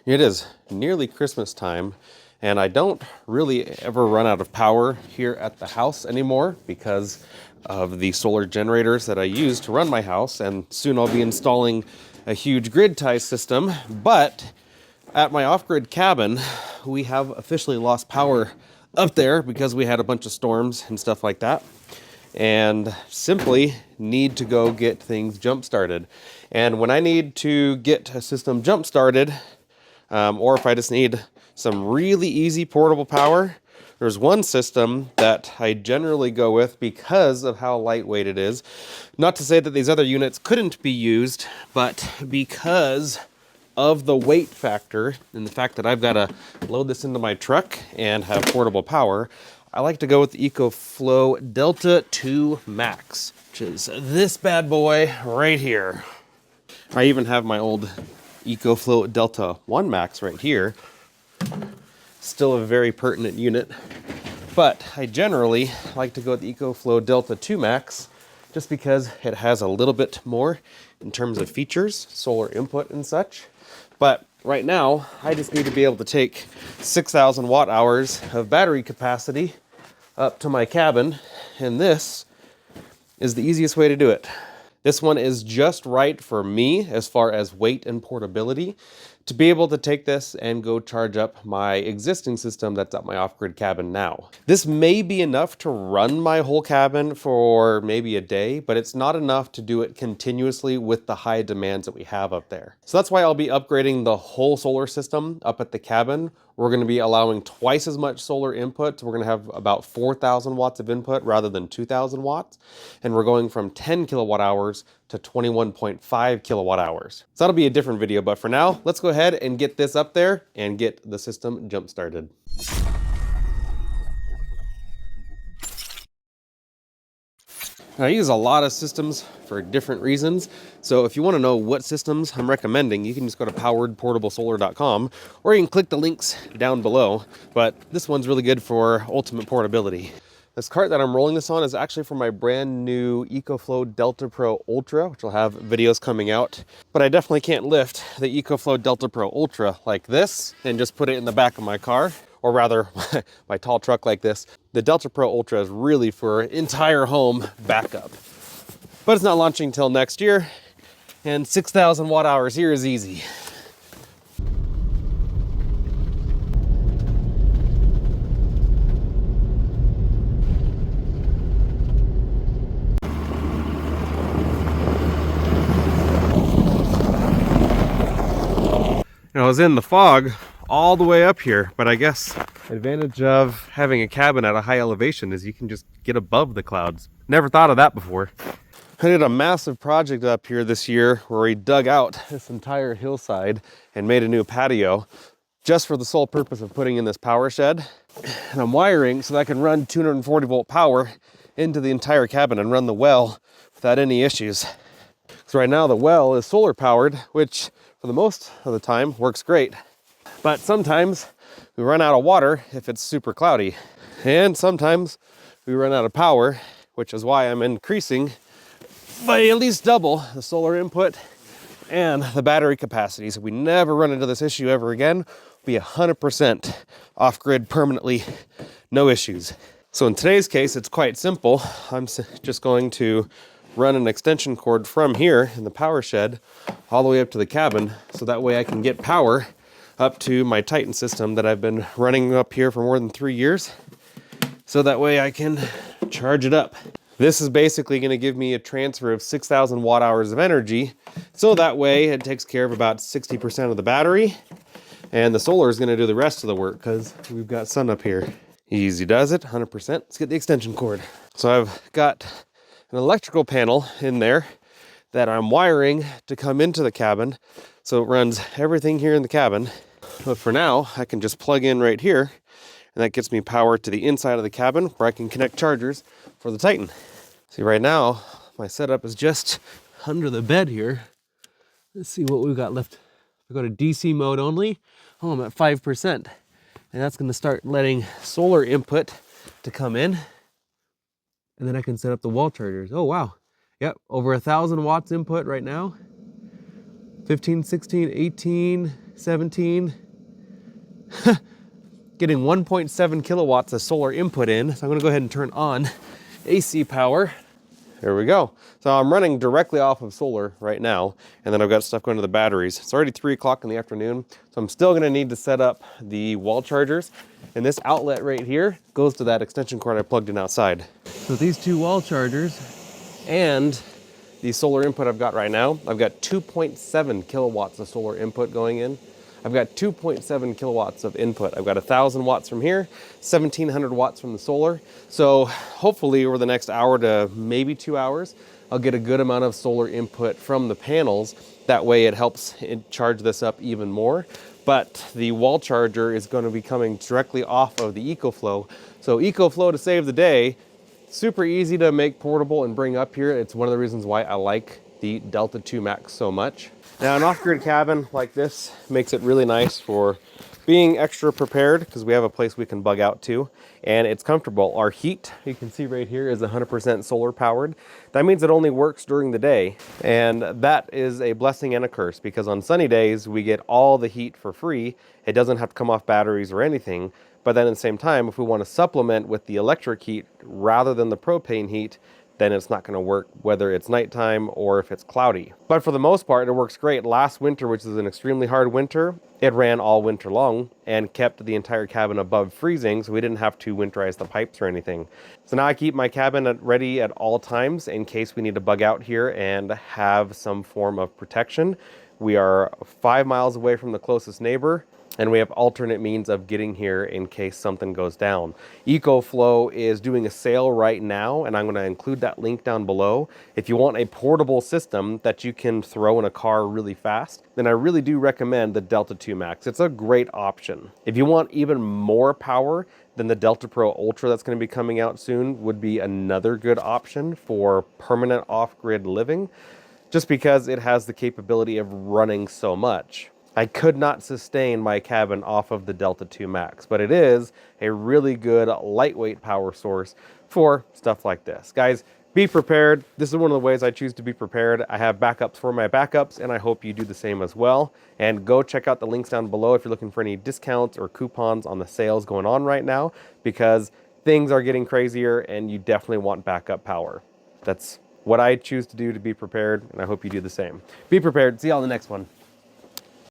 It is nearly Christmas time, and I don't really ever run out of power here at the house anymore because of the solar generators that I use to run my house, and soon I'll be installing a huge grid tie system. But at my off-grid cabin, we have officially lost power up there because we had a bunch of storms and stuff like that, and simply need to go get things jump started. And when I need to get a system jump started, or if I just need some really easy portable power, there's one system that I generally go with because of how lightweight it is. Not to say that these other units couldn't be used, but because of the weight factor and the fact that I've got to load this into my truck and have portable power, I like to go with the EcoFlow Delta 2 Max, which is this bad boy right here. I even have my old EcoFlow Delta 1 Max right here. Still a very pertinent unit, but I generally like to go with the EcoFlow Delta 2 Max just because it has a little bit more in terms of features, solar input and such. But right now, I just need to be able to take 6,000 watt hours of battery capacity up to my cabin, and this is the easiest way to do it. This one is just right for me as far as weight and portability to be able to take this and go charge up my existing system that's at my off-grid cabin now. This may be enough to run my whole cabin for maybe a day, but it's not enough to do it continuously with the high demands that we have up there. So that's why I'll be upgrading the whole solar system up at the cabin. We're going to be allowing twice as much solar input. We're going to have about 4,000 watts of input rather than 2,000 watts. And we're going from 10 kilowatt hours to 21.5 kilowatt hours. So that'll be a different video, but for now, let's go ahead and get this up there and get the system jump started. I use a lot of systems for different reasons. So if you want to know what systems I'm recommending, you can just go to poweredportablesolar.com, or you can click the links down below. But this one's really good for ultimate portability. This cart that I'm rolling this on is actually for my brand new EcoFlow Delta Pro Ultra, which will have videos coming out. But I definitely can't lift the EcoFlow Delta Pro Ultra like this and just put it in the back of my car, or rather my tall truck like this. The Delta Pro Ultra is really for entire home backup. But it's not launching until next year, and 6,000 watt hours here is easy. I was in the fog all the way up here, but I guess the advantage of having a cabin at a high elevation is you can just get above the clouds. Never thought of that before. I did a massive project up here this year where we dug out this entire hillside and made a new patio just for the sole purpose of putting in this power shed. And I'm wiring so that I can run 240 volt power into the entire cabin and run the well without any issues. So right now the well is solar powered, which for the most of the time works great. But sometimes we run out of water if it's super cloudy. And sometimes we run out of power, which is why I'm increasing by at least double the solar input and the battery capacity. So we never run into this issue ever again. We'll be 100% off-grid permanently, no issues. So in today's case, it's quite simple. I'm just going to run an extension cord from here in the power shed all the way up to the cabin, so that way I can get power up to my Titan system that I've been running up here for more than 3 years, so that way I can charge it up. This is basically going to give me a transfer of 6,000 watt hours of energy, so that way it takes care of about 60% of the battery, and the solar is going to do the rest of the work because we've got sun up here. Easy does it, 100%. Let's get the extension cord. So I've got an electrical panel in there that I'm wiring to come into the cabin, so it runs everything here in the cabin. But for now, I can just plug in right here, and that gets me power to the inside of the cabin where I can connect chargers for the Titan. See, right now, my setup is just under the bed here. Let's see what we've got left. If I go to DC mode only, oh, I'm at 5%. And that's gonna start letting solar input to come in. And then I can set up the wall chargers. Oh, wow. Yep, over 1,000 watts input right now. 15, 16, 18, 17, getting 1.7 kilowatts of solar input in. So I'm gonna go ahead and turn on AC power. There we go. So I'm running directly off of solar right now, and then I've got stuff going to the batteries. It's already 3 o'clock in the afternoon, so I'm still gonna need to set up the wall chargers. And this outlet right here goes to that extension cord I plugged in outside. So these 2 wall chargers and the solar input I've got right now, I've got 2.7 kilowatts of solar input going in. I've got 2.7 kilowatts of input. I've got 1,000 watts from here, 1,700 watts from the solar. So hopefully over the next hour to maybe 2 hours, I'll get a good amount of solar input from the panels. That way it helps charge this up even more. But the wall charger is going to be coming directly off of the EcoFlow. So EcoFlow to save the day, super easy to make portable and bring up here. It's one of the reasons why I like the Delta 2 Max so much. Now an off-grid cabin like this makes it really nice for being extra prepared because we have a place we can bug out to, and it's comfortable. Our heat, you can see right here, is 100% solar powered. That means it only works during the day, and that is a blessing and a curse because on sunny days we get all the heat for free. It doesn't have to come off batteries or anything, but then at the same time, if we want to supplement with the electric heat rather than the propane heat, then it's not going to work whether it's nighttime or if it's cloudy. But for the most part, it works great. Last winter, which is an extremely hard winter, it ran all winter long and kept the entire cabin above freezing, so we didn't have to winterize the pipes or anything. So now I keep my cabin ready at all times in case we need to bug out here and have some form of protection. We are 5 miles away from the closest neighbor, and we have alternate means of getting here in case something goes down. EcoFlow is doing a sale right now, and I'm going to include that link down below. If you want a portable system that you can throw in a car really fast, then I really do recommend the Delta 2 Max. It's a great option. If you want even more power, then the Delta Pro Ultra that's going to be coming out soon would be another good option for permanent off-grid living, just because it has the capability of running so much. I could not sustain my cabin off of the Delta 2 Max, but it is a really good lightweight power source for stuff like this. Guys, be prepared. This is one of the ways I choose to be prepared. I have backups for my backups, and I hope you do the same as well. And go check out the links down below if you're looking for any discounts or coupons on the sales going on right now, because things are getting crazier and you definitely want backup power. That's what I choose to do to be prepared, and I hope you do the same. Be prepared. See you on the next one.